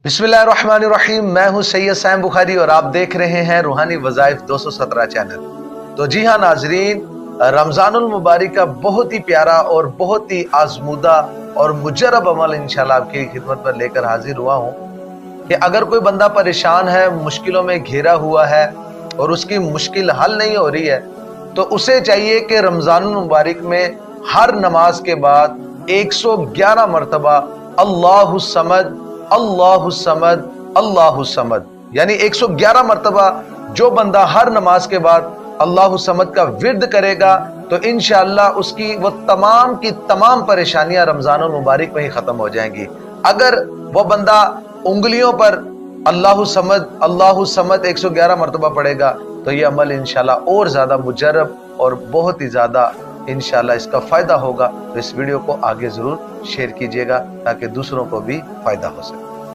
बिस्मिल्लाहिर्रहमानिर्रहीम। मैं हूं सैयद सैम बुखारी और आप देख रहे हैं रूहानी वज़ाइफ 217 चैनल। तो जी हाँ नाजरीन, रमज़ानुल मुबारक का बहुत ही प्यारा और बहुत ही आजमूदा और मुजरब अमल इंशाल्लाह आपकी खिदमत पर लेकर हाजिर हुआ हूं कि अगर कोई बंदा परेशान है, मुश्किलों में घिरा हुआ है और उसकी मुश्किल हल नहीं हो रही है, तो उसे चाहिए कि रमज़ानुल मुबारक में हर नमाज के बाद 111 मरतबा अल्लाहु समद अल्लाहु समद अल्लाहु समद, यानी 111 मरतबा जो बंदा हर नमाज के बाद अल्लाहु समद का विर्द करेगा तो इंशाअल्लाह उसकी वो तमाम की तमाम परेशानियां रमज़ानुल मुबारक में ही खत्म हो जाएंगी। अगर वो बंदा उंगलियों पर अल्लाहु समद 111 मरतबा पड़ेगा तो ये अमल इंशाअल्लाह और ज्यादा मुजर्रब और बहुत ही ज्यादा इंशाअल्लाह इसका फायदा होगा। तो इस वीडियो को आगे जरूर शेयर कीजिएगा ताकि दूसरों को भी फायदा हो सके।